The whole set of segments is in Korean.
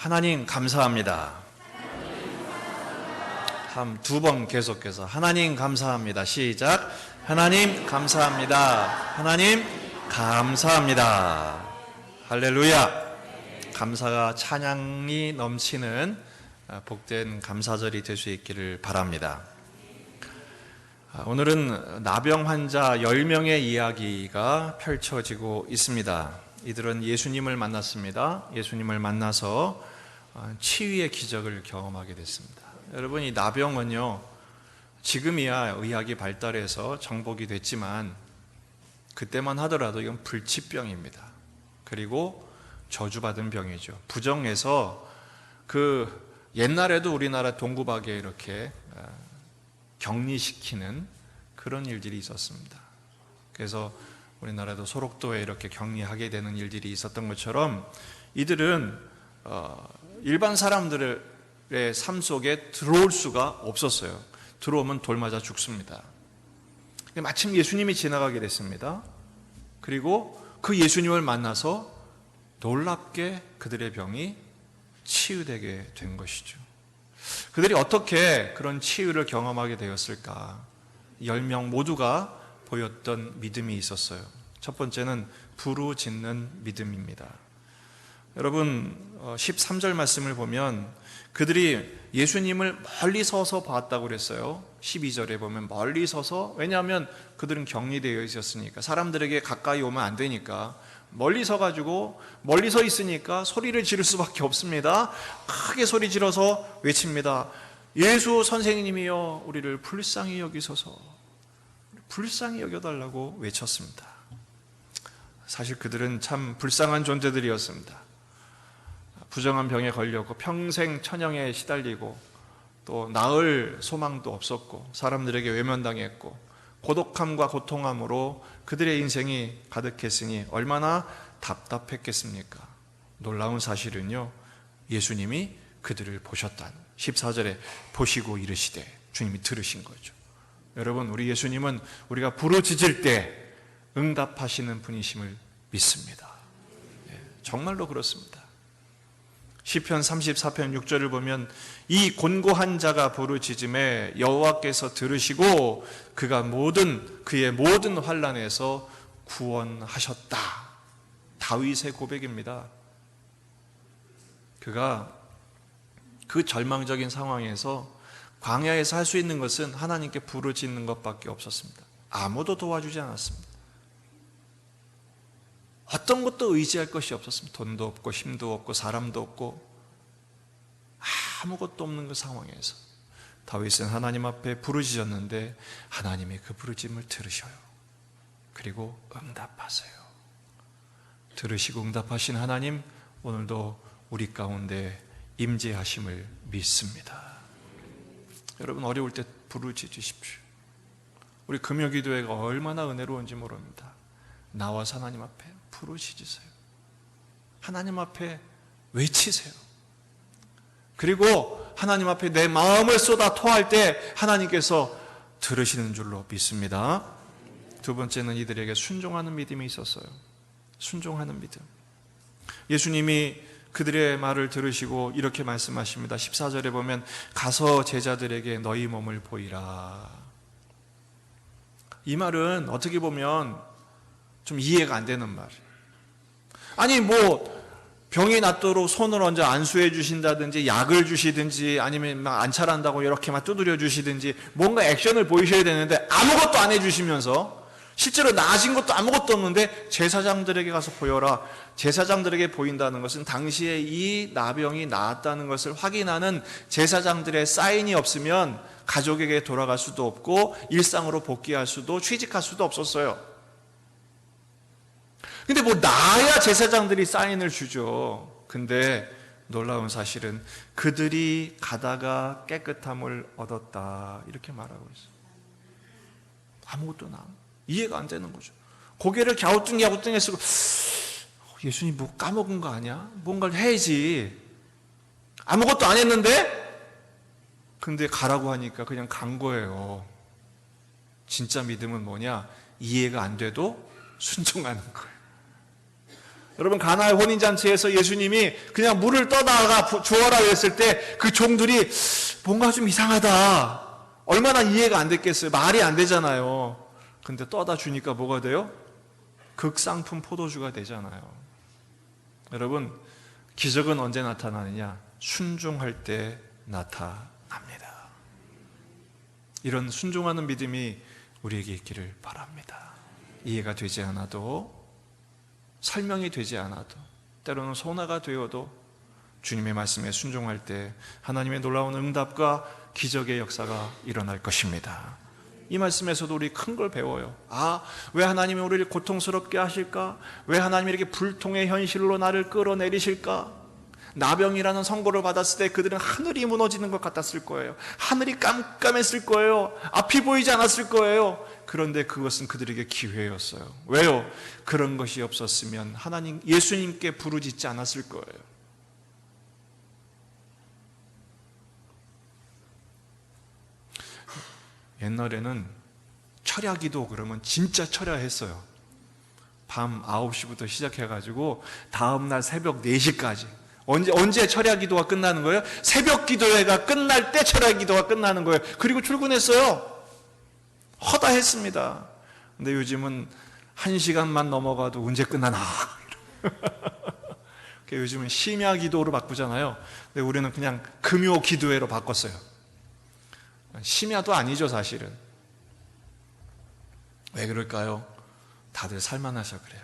하나님 감사합니다. 한 두 번 계속해서 하나님 감사합니다. 시작. 하나님 감사합니다. 하나님 감사합니다. 할렐루야. 감사가 찬양이 넘치는 복된 감사절이 될 수 있기를 바랍니다. 오늘은 나병 환자 10명의 이야기가 펼쳐지고 있습니다. 이들은 예수님을 만났습니다. 예수님을 만나서 치유의 기적을 경험하게 됐습니다. 여러분, 이 나병은요, 지금이야 의학이 발달해서 정복이 됐지만 그때만 하더라도 이건 불치병입니다. 그리고 저주받은 병이죠. 부정해서 옛날에도 우리나라 동구박에 이렇게 격리시키는 그런 일들이 있었습니다. 그래서 우리나라도 소록도에 이렇게 격리하게 되는 일들이 있었던 것처럼 이들은 일반 사람들의 삶 속에 들어올 수가 없었어요. 들어오면 돌 맞아 죽습니다. 마침 예수님이 지나가게 됐습니다. 그리고 그 예수님을 만나서 놀랍게 그들의 병이 치유되게 된 것이죠. 그들이 어떻게 그런 치유를 경험하게 되었을까? 10명 모두가 보였던 믿음이 있었어요. 첫 번째는 부르짖는 믿음입니다. 여러분, 13절 말씀을 보면 그들이 예수님을 멀리 서서 봤다고 그랬어요. 12절에 보면 멀리 서서, 왜냐하면 그들은 격리되어 있었으니까, 사람들에게 가까이 오면 안 되니까 멀리 서가지고, 멀리 서 있으니까 소리를 지를 수밖에 없습니다. 크게 소리 질러서 외칩니다. 예수 선생님이여, 우리를 불쌍히 여기소서. 불쌍히 여겨달라고 외쳤습니다. 사실 그들은 참 불쌍한 존재들이었습니다. 부정한 병에 걸렸고 평생 천형에 시달리고 또 나을 소망도 없었고 사람들에게 외면당했고 고독함과 고통함으로 그들의 인생이 가득했으니 얼마나 답답했겠습니까? 놀라운 사실은요, 예수님이 그들을 보셨다는, 14절에 보시고 이르시되, 주님이 들으신 거죠. 여러분, 우리 예수님은 우리가 부르짖을 때 응답하시는 분이심을 믿습니다. 정말로 그렇습니다. 시편 34편 6절을 보면 이 곤고한 자가 부르짖음에 여호와께서 들으시고 그의 모든 환난에서 구원하셨다. 다윗의 고백입니다. 그가 그 절망적인 상황에서 광야에서 할 수 있는 것은 하나님께 부르짖는 것밖에 없었습니다. 아무도 도와주지 않았습니다. 어떤 것도 의지할 것이 없었습니다. 돈도 없고 힘도 없고 사람도 없고 아무것도 없는 그 상황에서 다윗은 하나님 앞에 부르짖었는데 하나님이 그 부르짖음을 들으셔요. 그리고 응답하세요. 들으시고 응답하신 하나님, 오늘도 우리 가운데 임재하심을 믿습니다. 여러분, 어려울 때 부르짖으십시오. 우리 금요기도회가 얼마나 은혜로운지 모릅니다. 나와서 하나님 앞에 부르짖으세요. 하나님 앞에 외치세요. 그리고 하나님 앞에 내 마음을 쏟아 토할 때 하나님께서 들으시는 줄로 믿습니다. 두 번째는 이들에게 순종하는 믿음이 있었어요. 순종하는 믿음. 예수님이 그들의 말을 들으시고 이렇게 말씀하십니다. 14절에 보면 가서 제자들에게 너희 몸을 보이라. 이 말은 어떻게 보면 좀 이해가 안 되는 말이에요. 아니, 병이 낫도록 손을 얹어 안수해 주신다든지 약을 주시든지 아니면 막 안찰한다고 이렇게 막 두드려 주시든지 뭔가 액션을 보이셔야 되는데 아무것도 안 해주시면서 실제로 나아진 것도 아무것도 없는데 제사장들에게 가서 보여라. 제사장들에게 보인다는 것은 당시에 이 나병이 나았다는 것을 확인하는 제사장들의 사인이 없으면 가족에게 돌아갈 수도 없고 일상으로 복귀할 수도 취직할 수도 없었어요. 근데 나야 제사장들이 사인을 주죠. 근데 놀라운 사실은 그들이 가다가 깨끗함을 얻었다, 이렇게 말하고 있어요. 아무것도 이해가 안 되는 거죠. 고개를 갸우뚱갸우뚱했고 예수님 까먹은 거 아니야? 뭔가를 해야지. 아무것도 안 했는데 근데 가라고 하니까 그냥 간 거예요. 진짜 믿음은 뭐냐? 이해가 안 돼도 순종하는 거예요. 여러분, 가나의 혼인잔치에서 예수님이 그냥 물을 떠다가 주어라 했을 때 그 종들이 뭔가 좀 이상하다, 얼마나 이해가 안 됐겠어요. 말이 안 되잖아요. 근데 떠다 주니까 뭐가 돼요? 극상품 포도주가 되잖아요. 여러분, 기적은 언제 나타나느냐? 순종할 때 나타납니다. 이런 순종하는 믿음이 우리에게 있기를 바랍니다. 이해가 되지 않아도, 설명이 되지 않아도, 때로는 소나가 되어도 주님의 말씀에 순종할 때 하나님의 놀라운 응답과 기적의 역사가 일어날 것입니다. 이 말씀에서도 우리 큰 걸 배워요. 왜 하나님이 우리를 고통스럽게 하실까? 왜 하나님이 이렇게 불통의 현실로 나를 끌어내리실까? 나병이라는 선고를 받았을 때 그들은 하늘이 무너지는 것 같았을 거예요. 하늘이 깜깜했을 거예요. 앞이 보이지 않았을 거예요. 그런데 그것은 그들에게 기회였어요. 왜요? 그런 것이 없었으면 하나님, 예수님께 부르짖지 않았을 거예요. 옛날에는 철야기도 그러면 진짜 철야했어요. 밤 9시부터 시작해가지고 다음날 새벽 4시까지. 언제 철야기도가 끝나는 거예요? 새벽 기도회가 끝날 때 철야기도가 끝나는 거예요. 그리고 출근했어요. 허다했습니다. 근데 요즘은 1시간만 넘어가도 언제 끝나나. 요즘은 심야 기도로 바꾸잖아요. 근데 우리는 그냥 금요 기도회로 바꿨어요. 심야도 아니죠, 사실은. 왜 그럴까요? 다들 살만해서 그래요.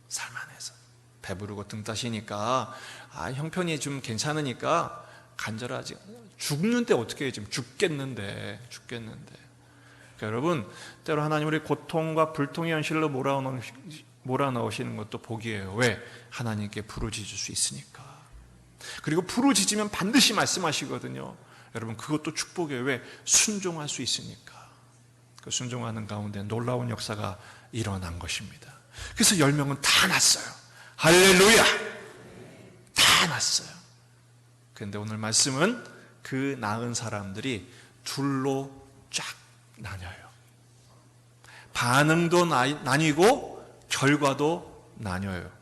살만해서. 배부르고 등 따시니까, 형편이 좀 괜찮으니까 간절하지. 죽는데 어떻게 해요? 지금 죽겠는데. 그러니까 여러분, 때로 하나님 우리 고통과 불통의 현실로 몰아넣으시는 것도 복이에요. 왜? 하나님께 부르짖을 수 있으니까. 그리고 부르짖으면 반드시 말씀하시거든요. 여러분, 그것도 축복이에요. 왜? 순종할 수 있으니까. 그 순종하는 가운데 놀라운 역사가 일어난 것입니다. 그래서 10명은 다 났어요. 할렐루야! 다 났어요. 그런데 오늘 말씀은 그 낳은 사람들이 둘로 쫙 나뉘어요. 반응도 나뉘고 결과도 나뉘어요.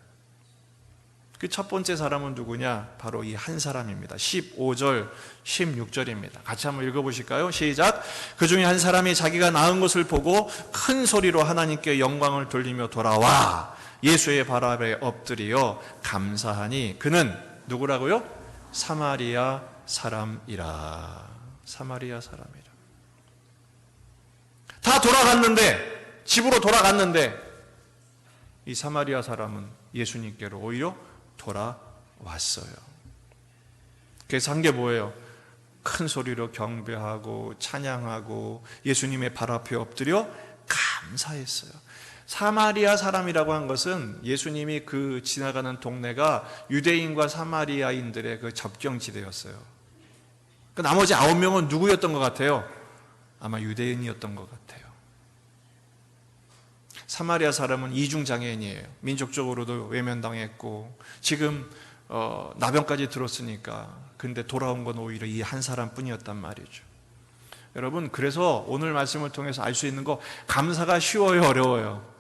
그 첫 번째 사람은 누구냐? 바로 이 한 사람입니다. 15절, 16절입니다. 같이 한번 읽어보실까요? 시작. 그 중에 한 사람이 자기가 낳은 것을 보고 큰 소리로 하나님께 영광을 돌리며 돌아와 예수의 발 아래 엎드려 감사하니 그는 누구라고요? 사마리아 사람이라. 사마리아 사람이라. 다 돌아갔는데, 집으로 돌아갔는데 이 사마리아 사람은 예수님께로 오히려 돌아왔어요. 그래서 한 게 뭐예요? 큰 소리로 경배하고 찬양하고 예수님의 발 앞에 엎드려 감사했어요. 사마리아 사람이라고 한 것은 예수님이 그 지나가는 동네가 유대인과 사마리아인들의 그 접경지대였어요. 그 나머지 9명은 누구였던 것 같아요? 아마 유대인이었던 것 같아요. 사마리아 사람은 이중장애인이에요. 민족적으로도 외면당했고 지금 나병까지 들었으니까. 근데 돌아온 건 오히려 이 한 사람뿐이었단 말이죠. 여러분, 그래서 오늘 말씀을 통해서 알 수 있는 거, 감사가 쉬워요, 어려워요?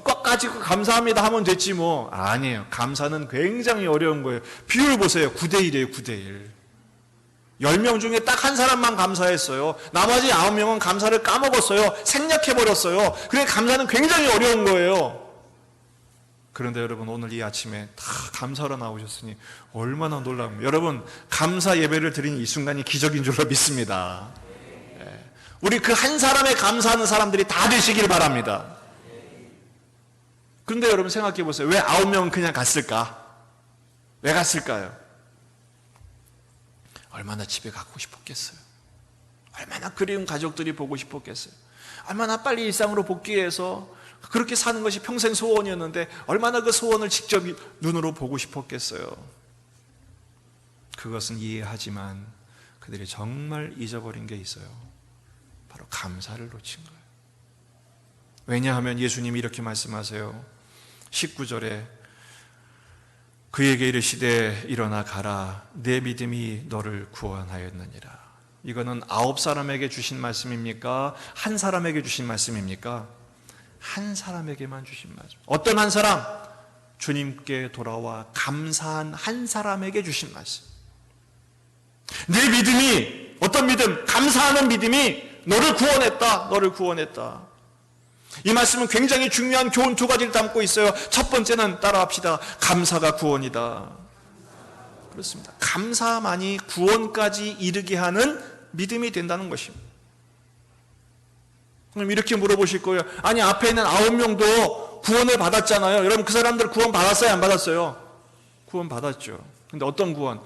꽉 가지고 감사합니다 하면 됐지 뭐. 아니에요. 감사는 굉장히 어려운 거예요. 비율 보세요. 9대1이에요 9대1. 10명 중에 딱 한 사람만 감사했어요. 나머지 9명은 감사를 까먹었어요. 생략해버렸어요. 그래, 감사는 굉장히 어려운 거예요. 그런데 여러분, 오늘 이 아침에 다 감사로 나오셨으니 얼마나 놀라운. 여러분, 감사 예배를 드린 이 순간이 기적인 줄로 믿습니다. 우리 그 한 사람에 감사하는 사람들이 다 되시길 바랍니다. 그런데 여러분 생각해 보세요. 왜 9명은 그냥 갔을까? 왜 갔을까요? 얼마나 집에 가고 싶었겠어요. 얼마나 그리운 가족들이 보고 싶었겠어요. 얼마나 빨리 일상으로 복귀해서 그렇게 사는 것이 평생 소원이었는데 얼마나 그 소원을 직접 눈으로 보고 싶었겠어요. 그것은 이해하지만 그들이 정말 잊어버린 게 있어요. 바로 감사를 놓친 거예요. 왜냐하면 예수님이 이렇게 말씀하세요. 19절에 그에게 이르시되 일어나 가라 내 믿음이 너를 구원하였느니라. 이거는 9사람에게 주신 말씀입니까? 한 사람에게 주신 말씀입니까? 한 사람에게만 주신 말씀. 어떤 한 사람? 주님께 돌아와 감사한 한 사람에게 주신 말씀. 내 믿음이, 어떤 믿음? 감사하는 믿음이 너를 구원했다. 너를 구원했다. 이 말씀은 굉장히 중요한 교훈 두 가지를 담고 있어요. 첫 번째는 따라합시다. 감사가 구원이다. 그렇습니다. 감사만이 구원까지 이르게 하는 믿음이 된다는 것입니다. 그럼 이렇게 물어보실 거예요. 아니, 앞에 있는 9명도 구원을 받았잖아요. 여러분, 그 사람들 구원 받았어요? 안 받았어요? 구원 받았죠. 근데 어떤 구원?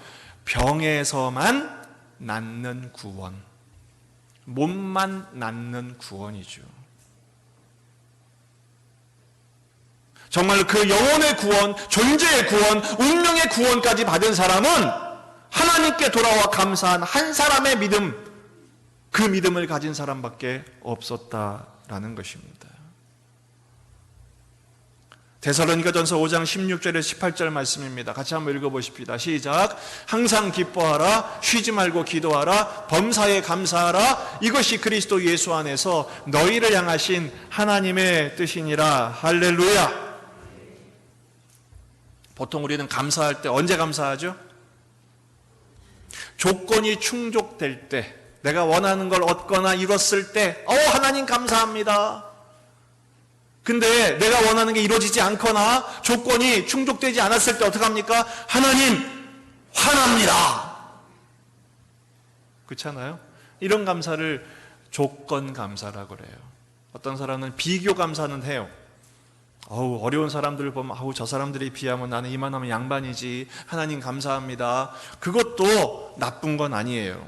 병에서만 낫는 구원. 몸만 낫는 구원이죠. 정말 그 영혼의 구원, 존재의 구원, 운명의 구원까지 받은 사람은 하나님께 돌아와 감사한 한 사람의 믿음, 그 믿음을 가진 사람밖에 없었다라는 것입니다. 데살로니가전서 5장 16절에서 18절 말씀입니다. 같이 한번 읽어보십시다. 시작. 항상 기뻐하라, 쉬지 말고 기도하라, 범사에 감사하라. 이것이 그리스도 예수 안에서 너희를 향하신 하나님의 뜻이니라. 할렐루야. 보통 우리는 감사할 때 언제 감사하죠? 조건이 충족될 때, 내가 원하는 걸 얻거나 이뤘을 때, 하나님 감사합니다. 근데 내가 원하는 게 이루어지지 않거나 조건이 충족되지 않았을 때 어떡합니까? 하나님 화납니다. 그렇잖아요? 이런 감사를 조건 감사라고 그래요. 어떤 사람은 비교 감사는 해요. 어려운 사람들을 보면 저 사람들에 비하면 나는 이만하면 양반이지. 하나님 감사합니다. 그것도 나쁜 건 아니에요.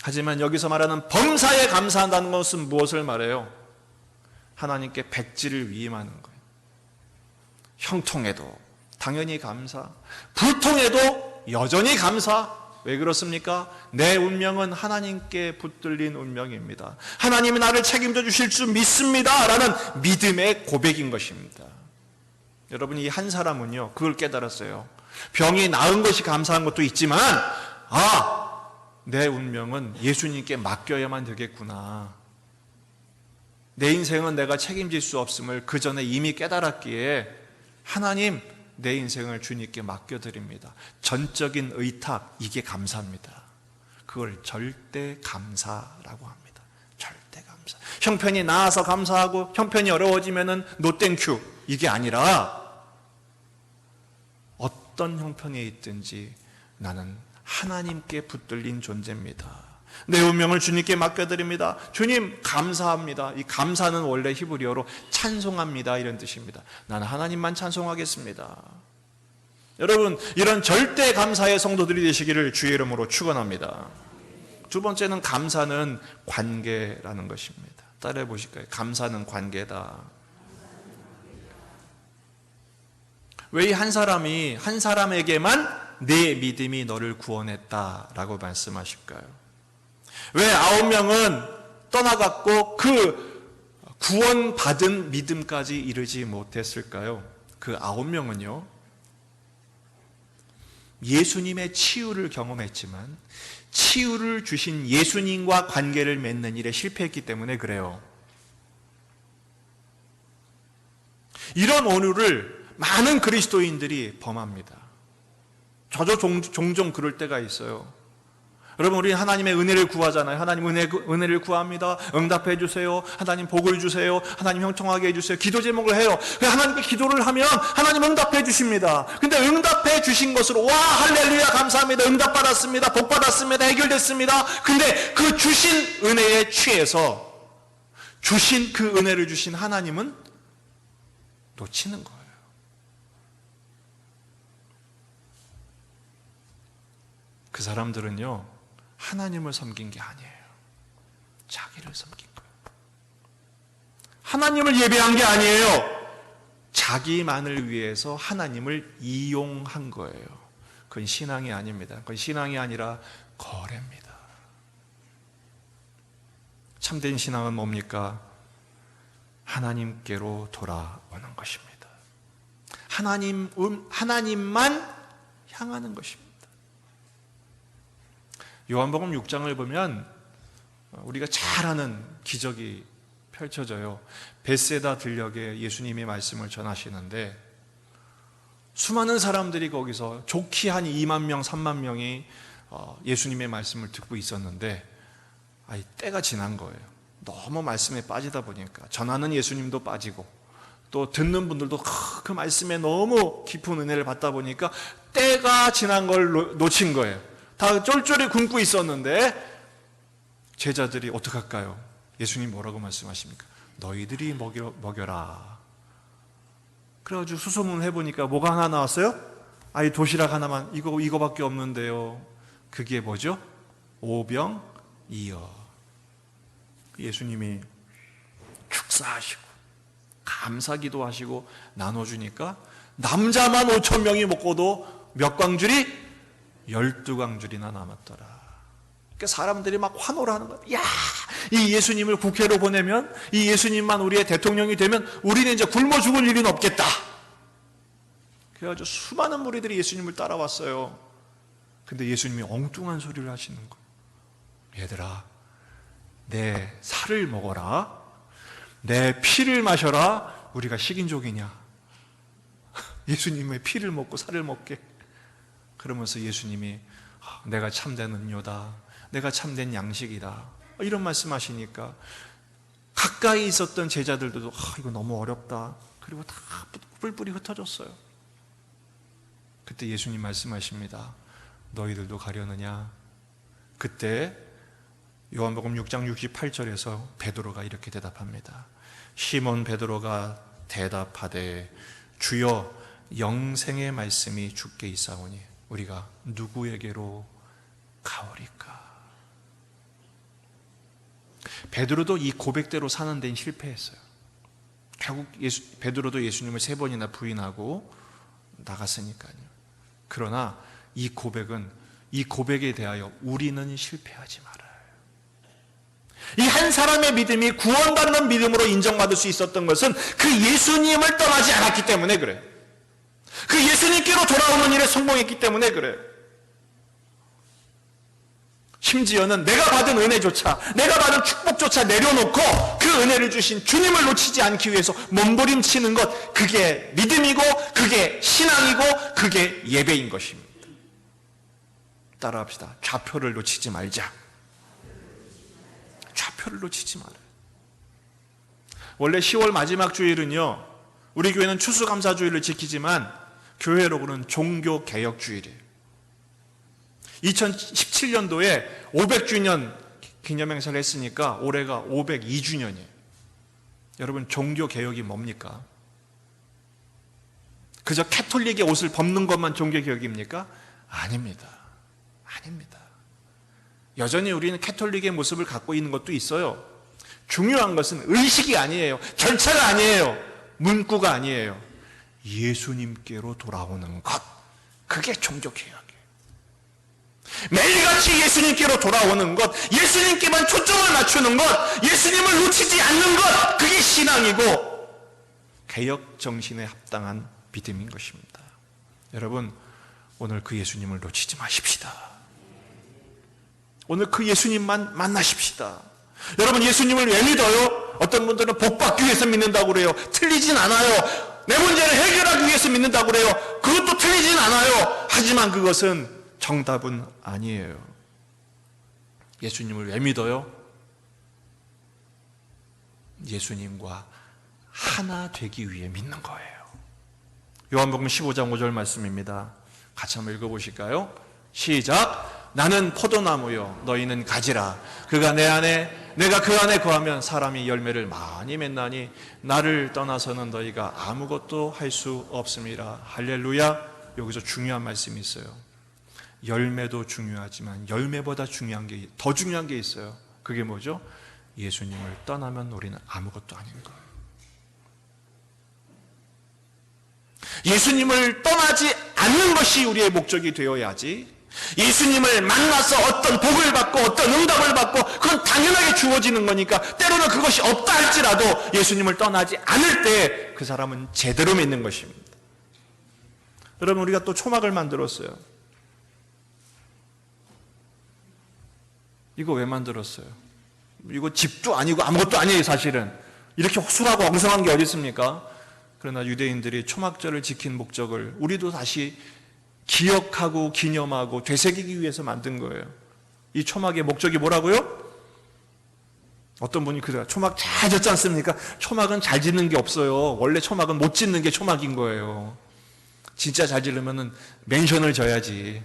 하지만 여기서 말하는 범사에 감사한다는 것은 무엇을 말해요? 하나님께 백지를 위임하는 거예요. 형통해도 당연히 감사, 불통해도 여전히 감사. 왜 그렇습니까? 내 운명은 하나님께 붙들린 운명입니다. 하나님이 나를 책임져 주실 줄 믿습니다 라는 믿음의 고백인 것입니다. 여러분, 이 한 사람은요 그걸 깨달았어요. 병이 나은 것이 감사한 것도 있지만 내 운명은 예수님께 맡겨야만 되겠구나. 내 인생은 내가 책임질 수 없음을 그 전에 이미 깨달았기에 하나님, 내 인생을 주님께 맡겨드립니다. 전적인 의탁, 이게 감사입니다. 그걸 절대 감사라고 합니다. 절대 감사. 형편이 나아서 감사하고 형편이 어려워지면은 노 땡큐, 이게 아니라 어떤 형편에 있든지 나는 하나님께 붙들린 존재입니다. 내 운명을 주님께 맡겨드립니다. 주님 감사합니다. 이 감사는 원래 히브리어로 찬송합니다 이런 뜻입니다. 나는 하나님만 찬송하겠습니다. 여러분, 이런 절대 감사의 성도들이 되시기를 주의 이름으로 축원합니다. 두 번째는 감사는 관계라는 것입니다. 따라해 보실까요? 감사는 관계다. 왜 이 한 사람에게만 내 믿음이 너를 구원했다라고 말씀하실까요? 왜 9명은 떠나갔고 그 구원받은 믿음까지 이르지 못했을까요? 그 9명은요 예수님의 치유를 경험했지만 치유를 주신 예수님과 관계를 맺는 일에 실패했기 때문에 그래요. 이런 오류를 많은 그리스도인들이 범합니다. 저도 종종 그럴 때가 있어요. 여러분, 우리 하나님의 은혜를 구하잖아요. 하나님 은혜를 구합니다. 응답해 주세요. 하나님 복을 주세요. 하나님 형통하게 해주세요. 기도 제목을 해요. 하나님께 기도를 하면 하나님 응답해 주십니다. 근데 응답해 주신 것으로 할렐루야 감사합니다. 응답 받았습니다. 복 받았습니다. 해결됐습니다. 근데 그 주신 은혜에 취해서 주신 그 은혜를 주신 하나님은 놓치는 거예요. 그 사람들은요 하나님을 섬긴 게 아니에요. 자기를 섬긴 거예요. 하나님을 예배한 게 아니에요. 자기만을 위해서 하나님을 이용한 거예요. 그건 신앙이 아닙니다. 그건 신앙이 아니라 거래입니다. 참된 신앙은 뭡니까? 하나님께로 돌아오는 것입니다. 하나님만 향하는 것입니다. 요한복음 6장을 보면 우리가 잘 아는 기적이 펼쳐져요. 벳세다 들녘에 예수님의 말씀을 전하시는데 수많은 사람들이 거기서 좋게 한 2만 명, 3만 명이 예수님의 말씀을 듣고 있었는데 때가 지난 거예요. 너무 말씀에 빠지다 보니까 전하는 예수님도 빠지고 또 듣는 분들도 그 말씀에 너무 깊은 은혜를 받다 보니까 때가 지난 걸 놓친 거예요. 다 쫄쫄이 굶고 있었는데 제자들이 어떡할까요? 예수님 뭐라고 말씀하십니까? 너희들이 먹여라. 그래가지고 수소문을 해보니까 뭐가 하나 나왔어요? 도시락 하나만 이거밖에 없는데요. 그게 뭐죠? 오병이어. 예수님이 축사하시고 감사기도 하시고 나눠주니까 남자만 5천 명이 먹고도 몇 광줄이? 12광줄이나 남았더라. 그러니까 사람들이 막 환호를 하는 거야. 야, 이 예수님을 국회로 보내면, 이 예수님만 우리의 대통령이 되면 우리는 이제 굶어 죽을 일은 없겠다. 그래가지고 수많은 무리들이 예수님을 따라왔어요. 근데 예수님이 엉뚱한 소리를 하시는 거예요. 얘들아, 내 살을 먹어라. 내 피를 마셔라. 우리가 식인종이냐? 예수님의 피를 먹고 살을 먹게. 그러면서 예수님이 내가 참된 음료다. 내가 참된 양식이다. 이런 말씀하시니까 가까이 있었던 제자들도 이거 너무 어렵다. 그리고 다 뿔뿔이 흩어졌어요. 그때 예수님 말씀하십니다. 너희들도 가려느냐? 그때 요한복음 6장 68절에서 베드로가 이렇게 대답합니다. 시몬 베드로가 대답하되 주여 영생의 말씀이 주께 있사오니 우리가 누구에게로 가오리까? 베드로도 이 고백대로 사는 데는 실패했어요. 결국 베드로도 예수님을 3번이나 부인하고 나갔으니까요. 그러나 이 고백에 대하여 우리는 실패하지 말아요. 이 한 사람의 믿음이 구원받는 믿음으로 인정받을 수 있었던 것은 그 예수님을 떠나지 않았기 때문에 그래요. 그 예수님께로 돌아오는 일에 성공했기 때문에 그래요. 심지어는 내가 받은 은혜조차, 내가 받은 축복조차 내려놓고 그 은혜를 주신 주님을 놓치지 않기 위해서 몸부림치는 것, 그게 믿음이고 그게 신앙이고 그게 예배인 것입니다. 따라합시다. 좌표를 놓치지 말자. 좌표를 놓치지 말아요. 원래 10월 마지막 주일은요, 우리 교회는 추수감사주일을 지키지만 교회로는 종교개혁주일이에요. 2017년도에 500주년 기념행사를 했으니까 올해가 502주년이에요. 여러분, 종교개혁이 뭡니까? 그저 캐톨릭의 옷을 벗는 것만 종교개혁입니까? 아닙니다. 아닙니다. 여전히 우리는 캐톨릭의 모습을 갖고 있는 것도 있어요. 중요한 것은 의식이 아니에요. 절차가 아니에요. 문구가 아니에요. 예수님께로 돌아오는 것. 그게 종교개혁이에요. 매일같이 예수님께로 돌아오는 것, 예수님께만 초점을 맞추는 것, 예수님을 놓치지 않는 것, 그게 신앙이고 개혁 정신에 합당한 믿음인 것입니다. 여러분, 오늘 그 예수님을 놓치지 마십시다. 오늘 그 예수님만 만나십시다. 여러분, 예수님을 왜 믿어요? 어떤 분들은 복받기 위해서 믿는다고 그래요. 틀리진 않아요. 내 문제를 해결하기 위해서 믿는다고 그래요. 그것도 틀리진 않아요. 하지만 그것은 정답은 아니에요. 예수님을 왜 믿어요? 예수님과 하나 되기 위해 믿는 거예요. 요한복음 15장 5절 말씀입니다. 같이 한번 읽어보실까요? 시작. 나는 포도나무요 너희는 가지라. 그가 내 안에 내가 그 안에 거하면 사람이 열매를 많이 맺나니 나를 떠나서는 너희가 아무것도 할 수 없음이라. 할렐루야. 여기서 중요한 말씀이 있어요. 열매도 중요하지만 열매보다 더 중요한 게 있어요. 그게 뭐죠? 예수님을 떠나면 우리는 아무것도 아닌 거예요. 예수님을 떠나지 않는 것이 우리의 목적이 되어야지, 예수님을 만나서 어떤 복을 받고 어떤 응답을 받고 그건 당연하게 주어지는 거니까, 때로는 그것이 없다 할지라도 예수님을 떠나지 않을 때 그 사람은 제대로 믿는 것입니다. 여러분, 우리가 또 초막을 만들었어요. 이거 왜 만들었어요? 이거 집도 아니고 아무것도 아니에요. 사실은 이렇게 호술하고 엉성한 게 어디 있습니까? 그러나 유대인들이 초막절을 지킨 목적을 우리도 다시 기억하고 기념하고 되새기기 위해서 만든 거예요. 이 초막의 목적이 뭐라고요? 어떤 분이 그래요. 초막 잘 졌지 않습니까? 초막은 잘 짓는 게 없어요. 원래 초막은 못 짓는 게 초막인 거예요. 진짜 잘 지르면은 맨션을 져야지.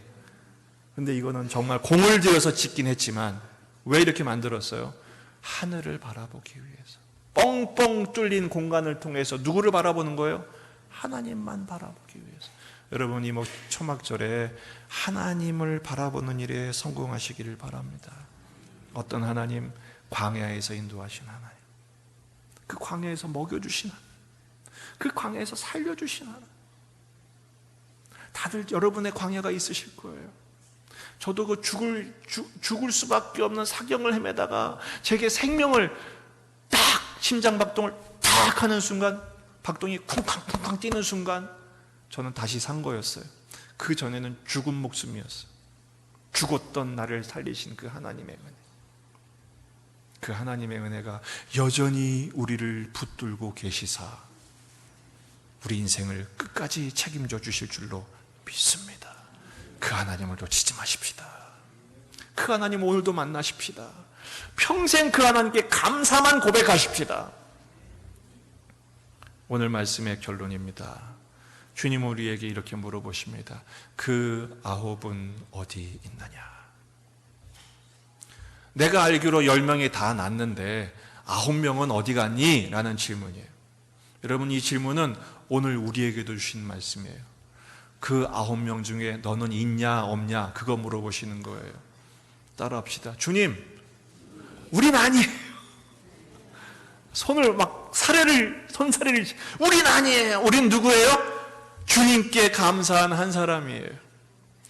근데 이거는 정말 공을 들여서 짓긴 했지만 왜 이렇게 만들었어요? 하늘을 바라보기 위해서. 뻥뻥 뚫린 공간을 통해서 누구를 바라보는 거예요? 하나님만 바라보기 위해서. 여러분 이 초막절에 하나님을 바라보는 일에 성공하시기를 바랍니다. 어떤 하나님? 광야에서 인도하신 하나님, 그 광야에서 먹여주신 하나님, 그 광야에서 살려주신 하나님. 다들 여러분의 광야가 있으실 거예요. 저도 그 죽을 수밖에 없는 사경을 헤매다가 제게 생명을 딱 심장박동을 딱 하는 순간, 박동이 쿵쾅쿵쾅 뛰는 순간 저는 다시 산 거였어요. 그 전에는 죽은 목숨이었어요. 죽었던 나를 살리신 그 하나님의 은혜, 그 하나님의 은혜가 여전히 우리를 붙들고 계시사 우리 인생을 끝까지 책임져 주실 줄로 믿습니다. 그 하나님을 놓치지 마십시다. 그 하나님 오늘도 만나십시다. 평생 그 하나님께 감사만 고백하십시다. 오늘 말씀의 결론입니다. 주님 우리에게 이렇게 물어보십니다. 그 9은 어디 있느냐? 내가 알기로 10명이 다 낳는데 9명은 어디 갔니? 라는 질문이에요. 여러분 이 질문은 오늘 우리에게도 주신 말씀이에요. 그 9명 중에 너는 있냐 없냐 그거 물어보시는 거예요. 따라합시다. 주님 우린 아니에요. 손을 막 손사래를 우린 아니에요. 우린 누구예요? 주님께 감사한 한 사람이에요.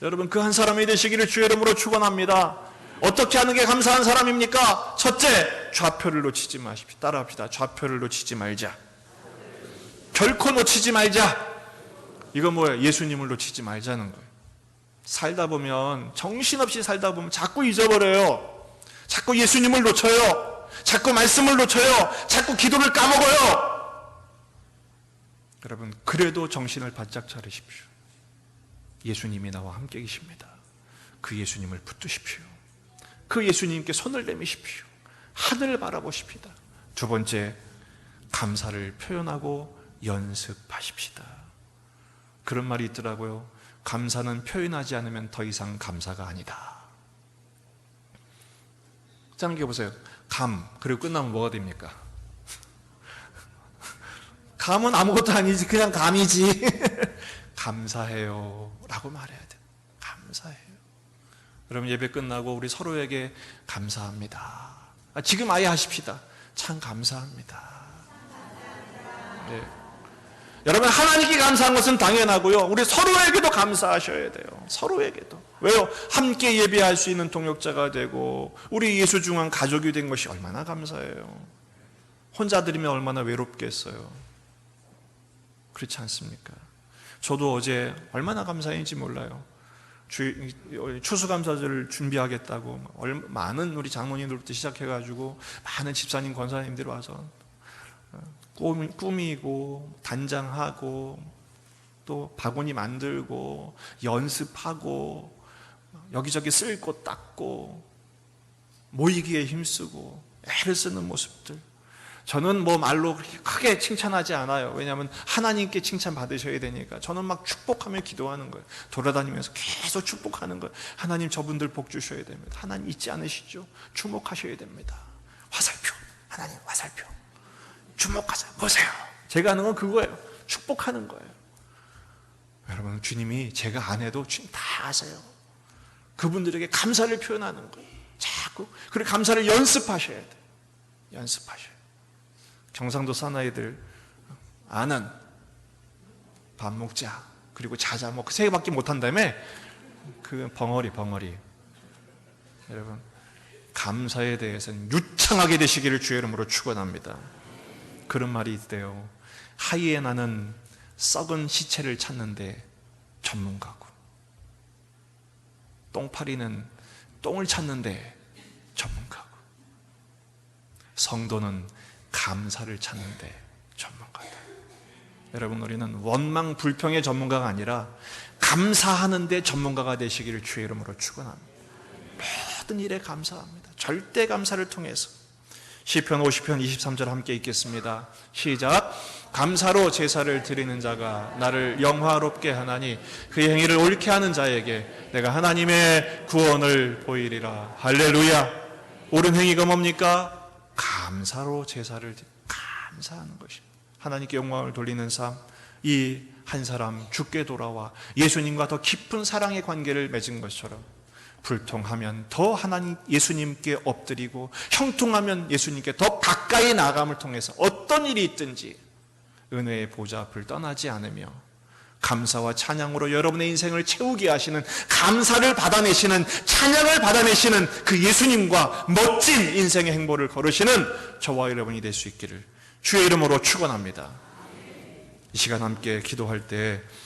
여러분 그 한 사람이 되시기를 주의 이름으로 축원합니다. 어떻게 하는 게 감사한 사람입니까? 첫째, 좌표를 놓치지 마십시오. 따라합시다. 좌표를 놓치지 말자. 결코 놓치지 말자. 이건 뭐예요? 예수님을 놓치지 말자는 거예요. 살다 보면, 정신없이 살다 보면 자꾸 잊어버려요. 자꾸 예수님을 놓쳐요. 자꾸 말씀을 놓쳐요. 자꾸 기도를 까먹어요. 여러분 그래도 정신을 바짝 차리십시오. 예수님이 나와 함께 계십니다. 그 예수님을 붙드십시오. 그 예수님께 손을 내미십시오. 하늘을 바라보십시다. 두 번째, 감사를 표현하고 연습하십시다. 그런 말이 있더라고요. 감사는 표현하지 않으면 더 이상 감사가 아니다. 짜는 게 보세요. 감, 그리고 끝나면 뭐가 됩니까? 감은 아무것도 아니지. 그냥 감이지. 감사해요 라고 말해야 돼요. 감사해요. 여러분 예배 끝나고 우리 서로에게 감사합니다. 지금 아예 하십시다. 참 감사합니다. 네. 여러분 하나님께 감사한 것은 당연하고요. 우리 서로에게도 감사하셔야 돼요. 서로에게도. 왜요? 함께 예배할 수 있는 동역자가 되고 우리 예수 중한 가족이 된 것이 얼마나 감사해요. 혼자 드리면 얼마나 외롭겠어요. 그렇지 않습니까? 저도 어제 얼마나 감사했는지 몰라요. 추수감사절을 준비하겠다고 많은 우리 장로님들부터 시작해가지고 많은 집사님, 권사님들이 와서 꾸미고 단장하고 또 바구니 만들고 연습하고 여기저기 쓸 곳 닦고 모이기에 힘쓰고 애를 쓰는 모습들, 저는 뭐 말로 크게 칭찬하지 않아요. 왜냐하면 하나님께 칭찬 받으셔야 되니까. 저는 막 축복하며 기도하는 거예요. 돌아다니면서 계속 축복하는 거예요. 하나님 저분들 복 주셔야 됩니다. 하나님 잊지 않으시죠? 주목하셔야 됩니다. 화살표, 하나님 화살표, 주목하세요. 보세요. 제가 하는 건 그거예요. 축복하는 거예요. 여러분 주님이 제가 안 해도 주님 다 아세요. 그분들에게 감사를 표현하는 거예요. 자꾸. 그리고 감사를 연습하셔야 돼요. 연습하셔야 돼요. 경상도 사나이들 아는 밥 먹자 그리고 자자 뭐 그 세 개밖에 못한다며. 그 벙어리. 여러분 감사에 대해서는 유창하게 되시기를 주의 이름으로 축원합니다. 그런 말이 있대요. 하이에나는 썩은 시체를 찾는데 전문가고, 똥파리는 똥을 찾는데 전문가고, 성도는 감사를 찾는데 전문가다. 여러분, 우리는 원망 불평의 전문가가 아니라 감사하는데 전문가가 되시기를 주의 이름으로 축원합니다. 모든 일에 감사합니다. 절대 감사를 통해서. 시편 50편 23절 함께 읽겠습니다. 시작. 감사로 제사를 드리는 자가 나를 영화롭게 하나니 그의 행위를 옳게 하는 자에게 내가 하나님의 구원을 보이리라. 할렐루야. 옳은 행위가 뭡니까? 감사로 제사를 감사하는 것입니다. 하나님께 영광을 돌리는 삶. 이 한 사람 죽게 돌아와 예수님과 더 깊은 사랑의 관계를 맺은 것처럼 불통하면 더 하나님 예수님께 엎드리고 형통하면 예수님께 더 가까이 나아감을 통해서 어떤 일이 있든지 은혜의 보좌 앞을 떠나지 않으며 감사와 찬양으로 여러분의 인생을 채우게 하시는, 감사를 받아내시는, 찬양을 받아내시는 그 예수님과 멋진 인생의 행보를 걸으시는 저와 여러분이 될 수 있기를 주의 이름으로 축원합니다. 이 시간 함께 기도할 때